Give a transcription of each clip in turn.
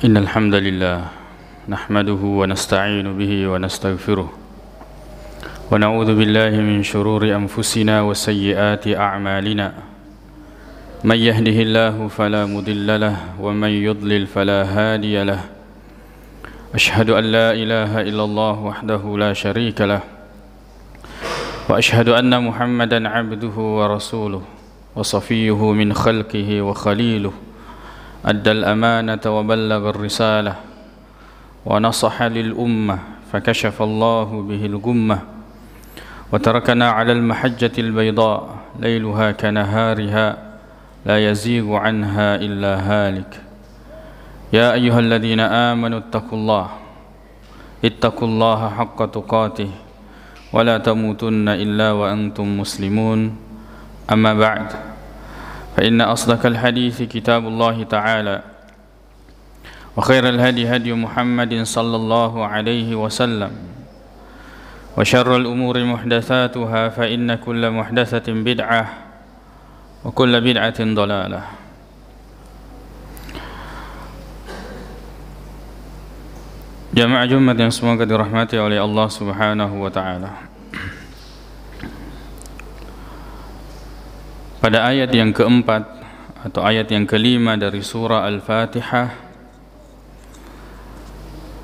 إن الحمد لله نحمده ونستعين به ونستغفره ونعوذ بالله من شرور أنفسنا وسيئات أعمالنا من يهده الله فلا مضل له ومن يضلل فلا هادي له أشهد أن لا إله إلا الله وحده لا شريك له وأشهد أن محمدا عبده ورسوله وصفيه من خلقه وخليله أدى الأمانة وبلغ الرسالة ونصح للأمة فكشف الله به الغمة وتركنا على المحجة البيضاء ليلها كنهارها لا يزيغ عنها إلا هالك يا أيها الذين آمنوا اتقوا الله حق تقاته ولا تموتن إلا وأنتم مسلمون أما بعد فإن أصدق الحديث كتاب الله تعالى وخير الهدي هدي محمد صلى الله عليه وسلم وشر الأمور محدثاتها فإن كل محدثة بدعة وكل بدعة ضلالة. Jamaah Jumat yang semoga dirahmati oleh Allah Subhanahu wa taala. Pada ayat yang keempat atau ayat yang kelima dari surah Al-Fatihah,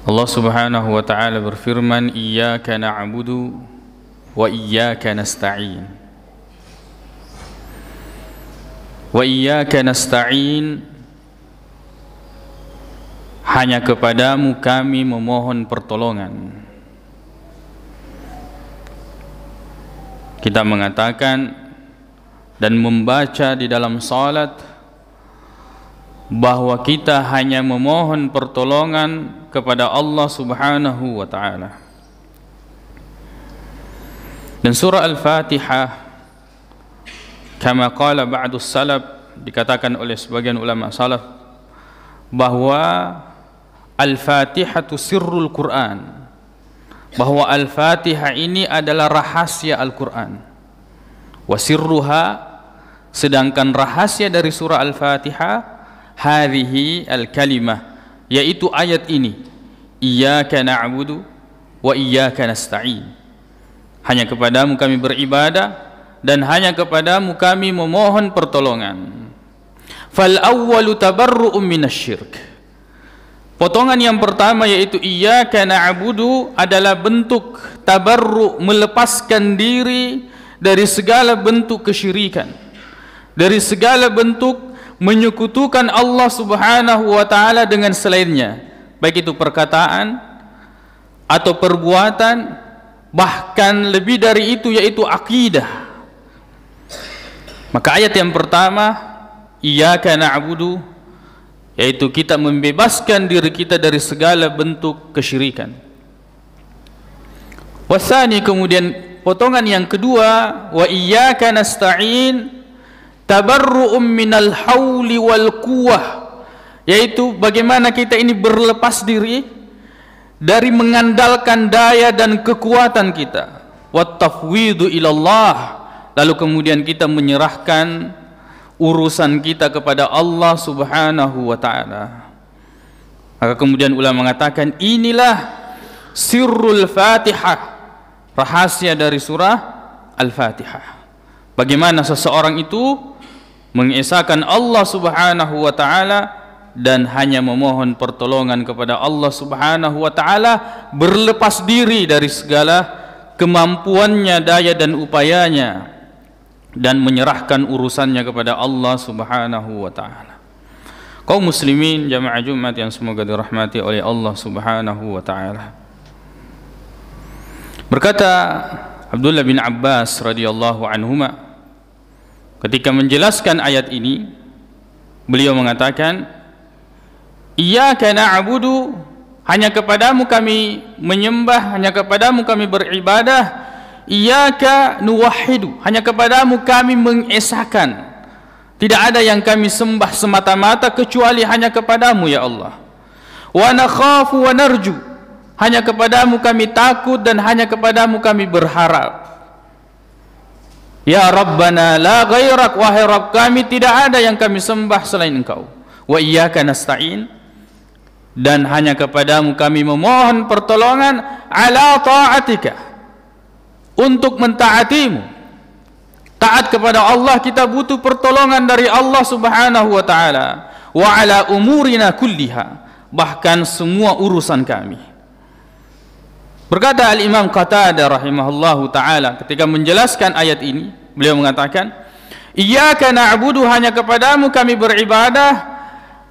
Allah Subhanahu wa taala berfirman, "Iyyaka na'budu wa iyyaka nasta'in." Wa iyyaka nasta'in, hanya kepadamu kami memohon pertolongan. Kita mengatakan dan membaca di dalam salat bahwa kita hanya memohon pertolongan kepada Allah Subhanahu wa taala. Dan surah Al-Fatihah, kama qala ba'dus salaf, dikatakan oleh sebagian ulama salaf bahwa Al-Fatihatu sirrul Quran, bahwa Al-Fatihah ini adalah rahasia Al-Quran. Wa sirruha, sedangkan rahasia dari surah Al-Fatihah, hadhihi al-kalimah, yaitu ayat ini, iyyaka na'budu wa iyyaka nasta'in, hanya kepadamu kami beribadah dan hanya kepadamu kami memohon pertolongan. Fal awwalu tabarru'un minasy-syirk, potongan yang pertama yaitu iyyaka na'budu adalah bentuk tabarru', melepaskan diri dari segala bentuk kesyirikan, dari segala bentuk menyekutukan Allah Subhanahu wa taala dengan selainnya, baik itu perkataan atau perbuatan, bahkan lebih dari itu yaitu akidah. Maka ayat yang pertama, iyyaka na'budu, yaitu kita membebaskan diri kita dari segala bentuk kesyirikan. Wasani, kemudian potongan yang kedua, wa iyyaka nasta'in tabarru'um minal hauli wal quwwah, yaitu bagaimana kita ini berlepas diri dari mengandalkan daya dan kekuatan kita, wat tafwidu ilallah, lalu kemudian kita menyerahkan urusan kita kepada Allah Subhanahu wa taala. Maka kemudian ulama mengatakan inilah sirrul Fatihah, rahasia dari surah Al-Fatihah. Bagaimana seseorang itu mengesahkan Allah Subhanahu wa taala dan hanya memohon pertolongan kepada Allah Subhanahu wa taala, berlepas diri dari segala kemampuannya, daya dan upayanya, dan menyerahkan urusannya kepada Allah Subhanahu wa taala. Kaum muslimin jamaah Jumat yang semoga dirahmati oleh Allah Subhanahu wa taala. Berkata Abdullah bin Abbas radhiyallahu anhuma ketika menjelaskan ayat ini, beliau mengatakan, iyyaka na'budu, hanya kepadamu kami menyembah, hanya kepadamu kami beribadah, iyyaka nuwahhidu, hanya kepadamu kami mengesahkan, tidak ada yang kami sembah semata-mata kecuali hanya kepadamu ya Allah. Wa nakhafu wa narju, hanya kepadamu kami takut dan hanya kepadamu kami berharap. Ya Rabbana la ghairak, wahai Rabb kami tidak ada yang kami sembah selain Engkau. Wa iyyaka nasta'in, dan hanya kepadamu kami memohon pertolongan ala ta'atika, untuk mentaatimu. Taat kepada Allah, kita butuh pertolongan dari Allah subhanahu wa ta'ala. Wa ala umurina kulliha, bahkan semua urusan kami. Berkata Al-Imam Qatadah rahimahullahu ta'ala ketika menjelaskan ayat ini, beliau mengatakan, iyyaka na'budu, hanya kepadamu kami beribadah,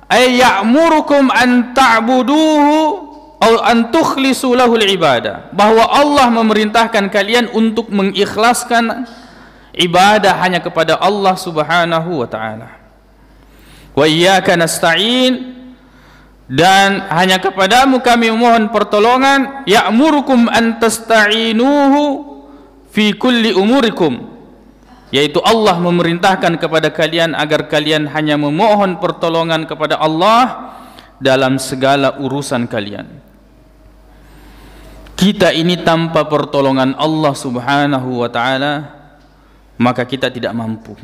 ay ya'murukum an ta'buduhu atau an tukhlisu lahul ibadah, bahwa Allah memerintahkan kalian untuk mengikhlaskan ibadah hanya kepada Allah subhanahu wa ta'ala. Wa iyyaka nasta'in, dan hanya kepadamu kami memohon pertolongan, ya'murukum an tasta'inuhu fi kulli umurikum, yaitu Allah memerintahkan kepada kalian agar kalian hanya memohon pertolongan kepada Allah dalam segala urusan kalian. Kita ini tanpa pertolongan Allah subhanahu wa ta'ala, maka kita tidak mampu.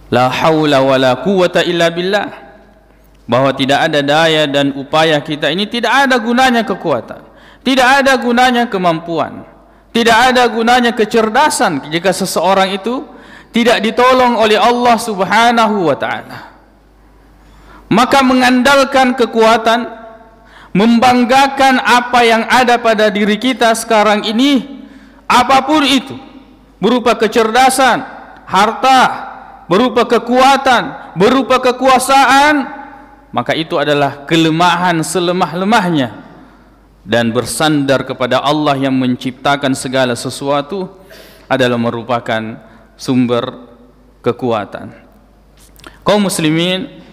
La haula wa la quwata illa billah, bahwa tidak ada daya dan upaya kita ini, tidak ada gunanya kekuatan, tidak ada gunanya kemampuan, tidak ada gunanya kecerdasan jika seseorang itu tidak ditolong oleh Allah subhanahu wa ta'ala. Maka mengandalkan kekuatan, membanggakan apa yang ada pada diri kita sekarang ini, apapun itu, berupa kecerdasan, harta, berupa kekuatan, berupa kekuasaan, maka itu adalah kelemahan selemah-lemahnya, dan bersandar kepada Allah yang menciptakan segala sesuatu adalah merupakan sumber kekuatan. Kaum muslimin,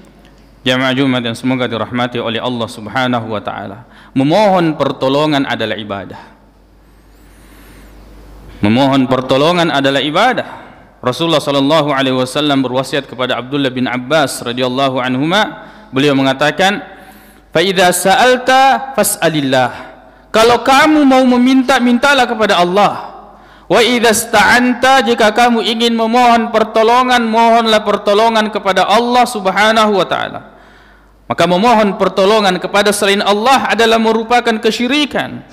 jamaah Jumat yang semoga dirahmati oleh Allah subhanahu wa ta'ala, memohon pertolongan adalah ibadah. Memohon pertolongan adalah ibadah. Rasulullah sallallahu alaihi wasallam berwasiat kepada Abdullah bin Abbas radhiyallahu anhuma, beliau mengatakan, fa idza sa'alta fas'alillah, kalau kamu mau meminta, mintalah kepada Allah. Wa idza sta'anta, jika kamu ingin memohon pertolongan, mohonlah pertolongan kepada Allah subhanahu wa ta'ala. Maka memohon pertolongan kepada selain Allah adalah merupakan kesyirikan,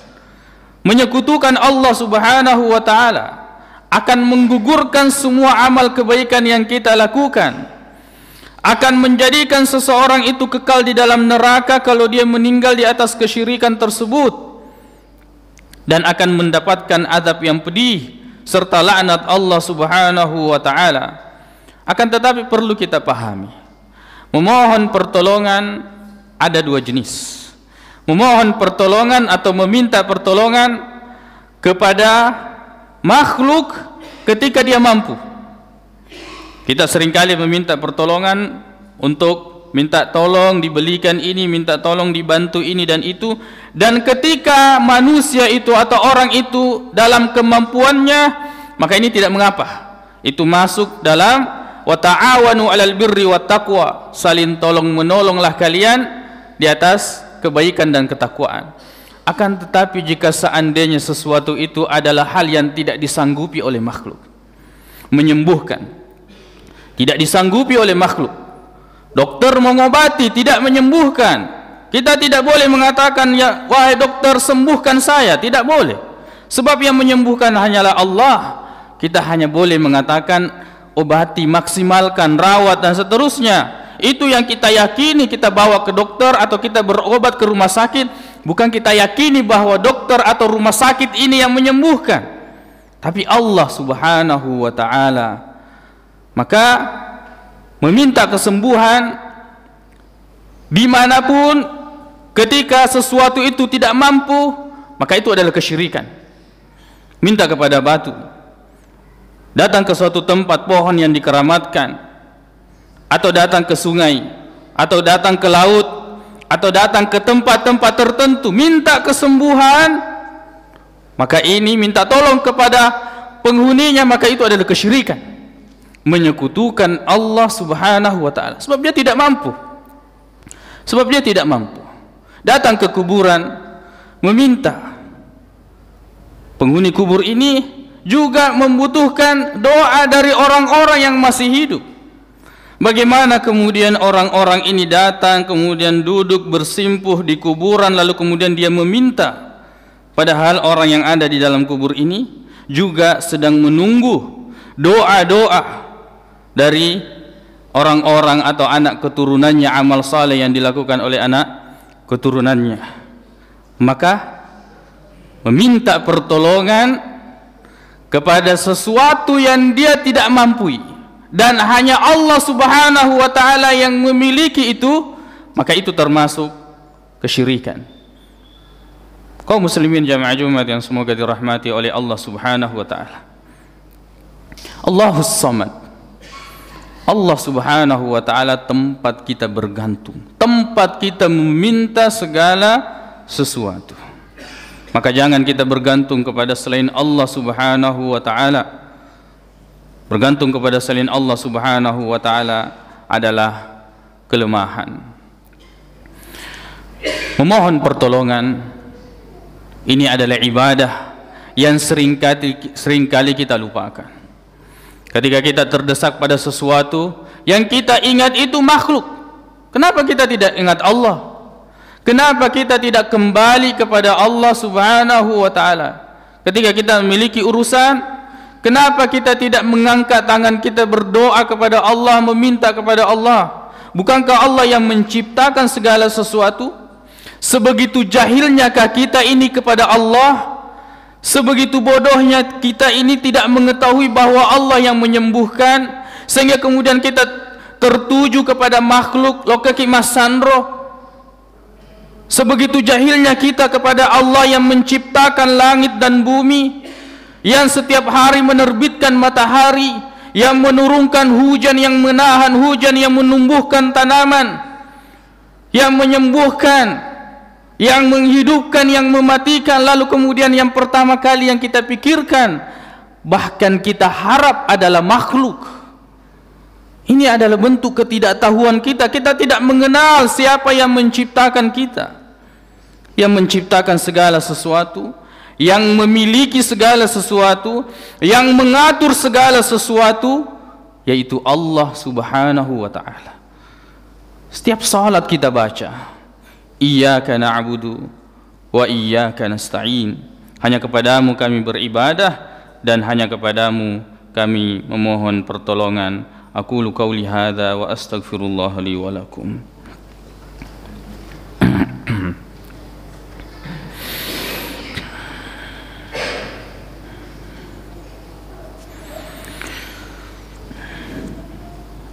menyekutukan Allah subhanahu wa ta'ala, akan menggugurkan semua amal kebaikan yang kita lakukan, akan menjadikan seseorang itu kekal di dalam neraka kalau dia meninggal di atas kesyirikan tersebut, dan akan mendapatkan azab yang pedih serta laknat Allah subhanahu wa ta'ala. Akan tetapi perlu kita pahami, memohon pertolongan ada dua jenis. Memohon pertolongan atau meminta pertolongan kepada makhluk ketika dia mampu. Kita seringkali meminta pertolongan untuk minta tolong dibelikan ini, minta tolong dibantu ini dan itu, dan ketika manusia itu atau orang itu dalam kemampuannya, maka ini tidak mengapa. Itu masuk dalam wa ta'awanu 'alal birri wat taqwa, saling tolong menolonglah kalian di atas kebaikan dan ketakwaan. Akan tetapi jika seandainya sesuatu itu adalah hal yang tidak disanggupi oleh makhluk, menyembuhkan tidak disanggupi oleh makhluk, dokter mengobati tidak menyembuhkan, kita tidak boleh mengatakan, ya wahai dokter sembuhkan saya, tidak boleh, sebab yang menyembuhkan hanyalah Allah. Kita hanya boleh mengatakan obati, maksimalkan, rawat dan seterusnya. Itu yang kita yakini, kita bawa ke dokter atau kita berobat ke rumah sakit, bukan kita yakini bahwa dokter atau rumah sakit ini yang menyembuhkan, tapi Allah subhanahu wa ta'ala. Maka meminta kesembuhan dimanapun ketika sesuatu itu tidak mampu, maka itu adalah kesyirikan. Minta kepada batu, datang ke suatu tempat pohon yang dikeramatkan, atau datang ke sungai, atau datang ke laut, atau datang ke tempat-tempat tertentu minta kesembuhan, maka ini minta tolong kepada penghuninya, maka itu adalah kesyirikan, menyekutukan Allah subhanahu wa ta'ala, sebab dia tidak mampu. Sebab dia tidak mampu. Datang ke kuburan meminta. Penghuni kubur ini juga membutuhkan doa dari orang-orang yang masih hidup. Bagaimana kemudian orang-orang ini datang, kemudian duduk bersimpuh di kuburan, lalu kemudian dia meminta, padahal orang yang ada di dalam kubur ini juga sedang menunggu doa-doa dari orang-orang atau anak keturunannya, amal saleh yang dilakukan oleh anak keturunannya. Maka meminta pertolongan kepada sesuatu yang dia tidak mampu dan hanya Allah Subhanahu wa taala yang memiliki itu, maka itu termasuk kesyirikan. Kaum muslimin jamaah Jumat yang semoga dirahmati oleh Allah Subhanahu wa taala. Allahus Samad. Allah Subhanahu wa taala tempat kita bergantung, tempat kita meminta segala sesuatu. Maka jangan kita bergantung kepada selain Allah Subhanahu wa taala. Bergantung kepada selain Allah Subhanahu wa taala adalah kelemahan. Memohon pertolongan ini adalah ibadah yang seringkali kita lupakan. Ketika kita terdesak pada sesuatu yang kita ingat itu makhluk, kenapa kita tidak ingat Allah? Kenapa kita tidak kembali kepada Allah Subhanahu wa taala? Ketika kita memiliki urusan, kenapa kita tidak mengangkat tangan kita berdoa kepada Allah, meminta kepada Allah? Bukankah Allah yang menciptakan segala sesuatu? Sebegitu jahilnyakah kita ini kepada Allah? Sebegitu bodohnya kita ini tidak mengetahui bahwa Allah yang menyembuhkan, sehingga kemudian kita tertuju kepada makhluk lokaki masandro. Sebegitu jahilnya kita kepada Allah yang menciptakan langit dan bumi, yang setiap hari menerbitkan matahari, yang menurunkan hujan, yang menahan hujan, yang menumbuhkan tanaman, yang menyembuhkan, yang menghidupkan, yang mematikan. Lalu kemudian yang pertama kali yang kita pikirkan, bahkan kita harap adalah makhluk. Ini adalah bentuk ketidaktahuan kita. Kita tidak mengenal siapa yang menciptakan kita, yang menciptakan segala sesuatu, yang memiliki segala sesuatu, yang mengatur segala sesuatu, yaitu Allah Subhanahu wa taala. Setiap salat kita baca, iyyaka na'budu wa iyyaka nasta'in. Hanya kepadamu kami beribadah dan hanya kepadamu kami memohon pertolongan. Aqulu qauli hadza wa astaghfirullah li wa lakum.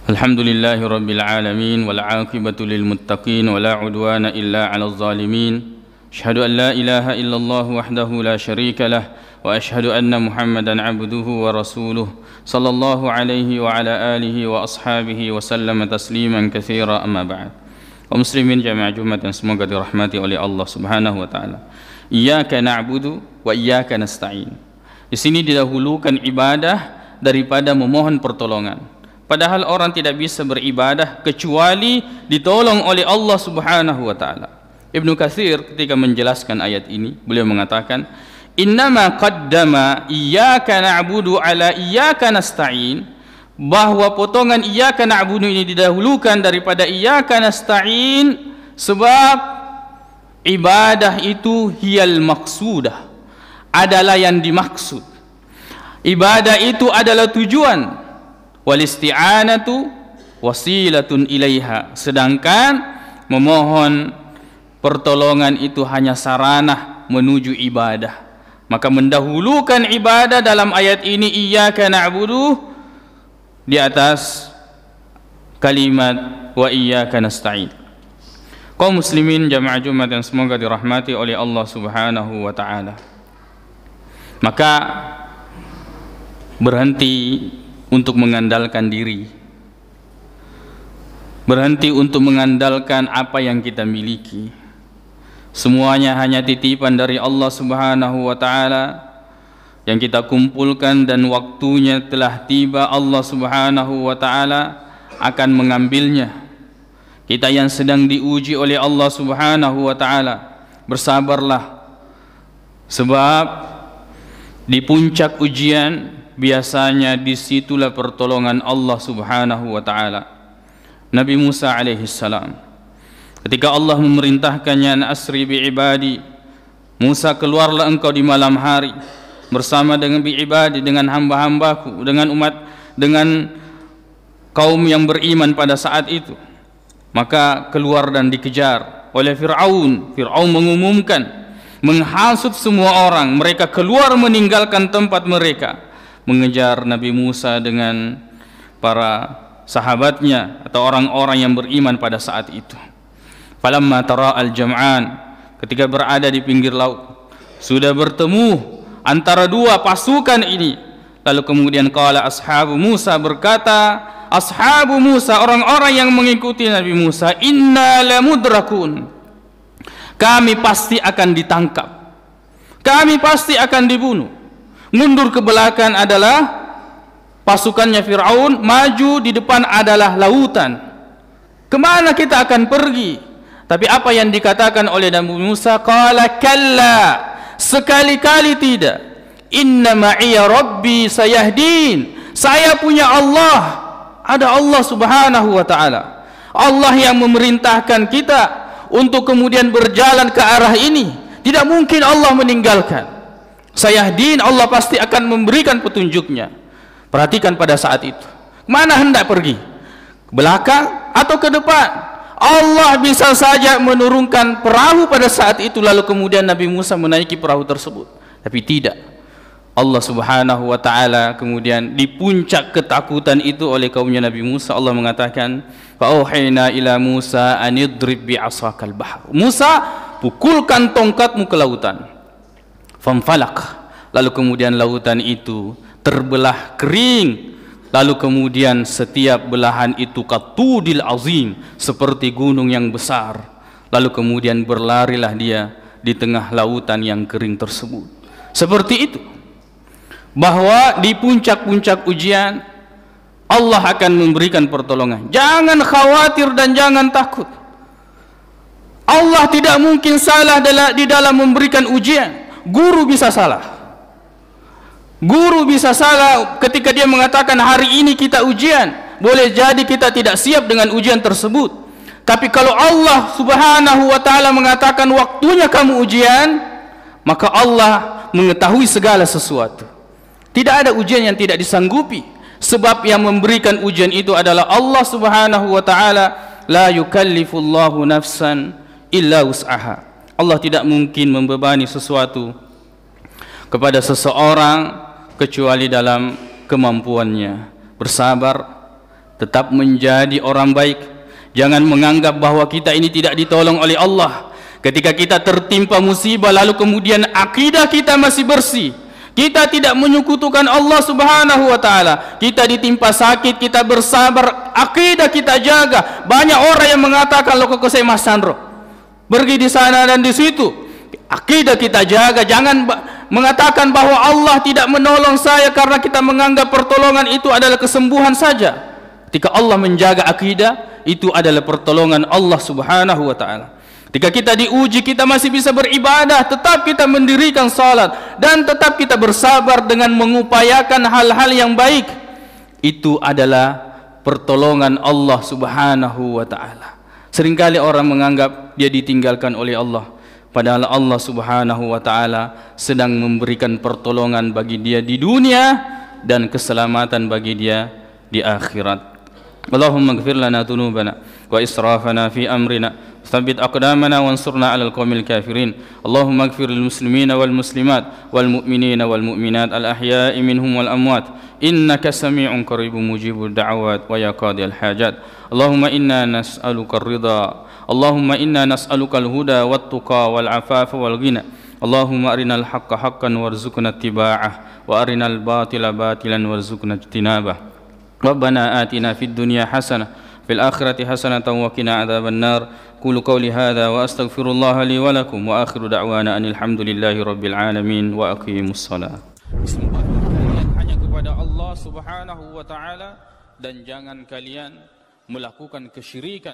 Alhamdulillahi rabbil alamin wal 'aqibatu lil muttaqin wa la 'udwana illa 'alal zalimin. Asyhadu an la ilaha illallah wahdahu la syarika lah wa asyhadu anna Muhammadan 'abduhu wa rasuluh sallallahu alaihi wa ala alihi wa ashabihi wa sallama tasliman katsira, amma ba'd. Kaum muslimin jamaah Jumat yang semoga dirahmati oleh Allah Subhanahu wa taala. Iyyaka na'budu wa iyyaka nasta'in. Di sini didahulukan ibadah daripada memohon pertolongan. Padahal orang tidak bisa beribadah kecuali ditolong oleh Allah Subhanahu wa taala. Ibnu Katsir ketika menjelaskan ayat ini, beliau mengatakan, "Innama qaddama iyyaka na'budu ala iyyaka nasta'in", bahwa potongan iyyaka na'budu ini didahulukan daripada iyyaka nasta'in sebab ibadah itu hiyal maqsudah, adalah yang dimaksud. Ibadah itu adalah tujuan. Wal isti'anatu wasilatun ilaiha, sedangkan memohon pertolongan itu hanya sarana menuju ibadah. Maka mendahulukan ibadah dalam ayat ini iyyaka na'budu di atas kalimat wa iyyaka nasta'in. Kaum muslimin jamaah Jumat yang semoga dirahmati oleh Allah Subhanahu wa taala. Maka berhenti untuk mengandalkan diri, berhenti untuk mengandalkan apa yang kita miliki. Semuanya hanya titipan dari Allah Subhanahu wa taala yang kita kumpulkan, dan waktunya telah tiba Allah Subhanahu wa taala akan mengambilnya. Kita yang sedang diuji oleh Allah Subhanahu wa taala, bersabarlah, sebab di puncak ujian biasanya disitulah pertolongan Allah Subhanahu wa taala. Nabi Musa alaihi salam. Ketika Allah memerintahkannya, an asri bi ibadi, Musa, keluarlah engkau di malam hari bersama dengan bi ibadi, dengan hamba-hambaku, dengan kaum yang beriman pada saat itu. Maka keluar dan dikejar oleh Fir'aun. Fir'aun mengumumkan, menghasut semua orang, mereka keluar meninggalkan tempat mereka, mengejar Nabi Musa dengan para sahabatnya atau orang-orang yang beriman pada saat itu. Falamma tara al-jam'an, ketika berada di pinggir laut, sudah bertemu antara dua pasukan ini, lalu kemudian qala ashabu Musa, berkata ashabu Musa, orang-orang yang mengikuti Nabi Musa, inna lamudrakun, kami pasti akan ditangkap, kami pasti akan dibunuh. Mundur ke belakang adalah pasukannya Fir'aun, maju di depan adalah lautan. Kemana kita akan pergi? Tapi apa yang dikatakan oleh Nabi Musa, qala kalla, sekali-kali tidak, inna ma'iya rabbi sayahdin, saya punya Allah, ada Allah subhanahu wa ta'ala, Allah yang memerintahkan kita untuk kemudian berjalan ke arah ini. Tidak mungkin Allah meninggalkan. Sayahdin, Allah pasti akan memberikan petunjuknya. Perhatikan pada saat itu, mana hendak pergi? Ke belakang atau ke depan? Allah bisa saja menurunkan perahu pada saat itu, lalu kemudian Nabi Musa menaiki perahu tersebut. Tapi tidak. Allah subhanahu wa ta'ala kemudian di puncak ketakutan itu oleh kaumnya Nabi Musa, Allah mengatakan, fa'auhayna ila Musa anidrib bi'asakal bahr, Musa, pukulkan tongkatmu ke lautan. Famfalaq, lalu kemudian lautan itu terbelah kering, lalu kemudian setiap belahan itu katudil azim, seperti gunung yang besar. Lalu kemudian berlarilah dia di tengah lautan yang kering tersebut. Seperti itu, bahwa di puncak-puncak ujian Allah akan memberikan pertolongan. Jangan khawatir dan jangan takut. Allah tidak mungkin salah di dalam memberikan ujian. Guru bisa salah. Guru bisa salah ketika dia mengatakan hari ini kita ujian. Boleh jadi kita tidak siap dengan ujian tersebut. Tapi kalau Allah subhanahu wa ta'ala mengatakan waktunya kamu ujian, maka Allah mengetahui segala sesuatu. Tidak ada ujian yang tidak disanggupi, sebab yang memberikan ujian itu adalah Allah subhanahu wa ta'ala. La yukallifullahu nafsan illa wus'aha. Allah tidak mungkin membebani sesuatu kepada seseorang kecuali dalam kemampuannya. Bersabar, tetap menjadi orang baik. Jangan menganggap bahwa kita ini tidak ditolong oleh Allah. Ketika kita tertimpa musibah lalu kemudian akidah kita masih bersih, kita tidak menyekutukan Allah subhanahu wa ta'ala, kita ditimpa sakit, kita bersabar, akidah kita jaga. Banyak orang yang mengatakan lo kok saya Mas Sandro pergi di sana dan di situ, akidah kita jaga. Jangan mengatakan bahwa Allah tidak menolong saya karena kita menganggap pertolongan itu adalah kesembuhan saja. Ketika Allah menjaga akidah, itu adalah pertolongan Allah subhanahu wa ta'ala. Ketika kita diuji, kita masih bisa beribadah, tetap kita mendirikan salat, dan tetap kita bersabar dengan mengupayakan hal-hal yang baik. Itu adalah pertolongan Allah subhanahu wa ta'ala. Seringkali orang menganggap dia ditinggalkan oleh Allah, padahal Allah subhanahu wa ta'ala sedang memberikan pertolongan bagi dia di dunia dan keselamatan bagi dia di akhirat. Allahumma ighfir lana dhunubana wa israfana fi amrina ثبت أقدامنا وانصرنا على القوم الكافرين. اللهم اغفر للمسلمين والمسلمات والمؤمنين والمؤمنات الأحياء منهم والأموات إنك سميع قريب مجيب الدعوات ويا قاضي الحاجات. اللهم إنا نسألك الرضا، اللهم إنا نسألك الهدى والتقى والعفاف والغنى. اللهم أرنا الحق حقا وارزقنا اتباعه وأرنا الباطل باطلا وارزقنا اجتنابه. ربنا آتنا في الدنيا حسنة في الآخرة حسنة وقنا عذاب النار. قولوا قولي هذا وأستغفر الله لي ولكم وآخر دعوانا أن الحمد لله رب العالمين وأقيموا الصلاة. Sembah kalian hanya kepada Allah subhanahu wa ta'ala, dan jangan kalian melakukan kesyirikan.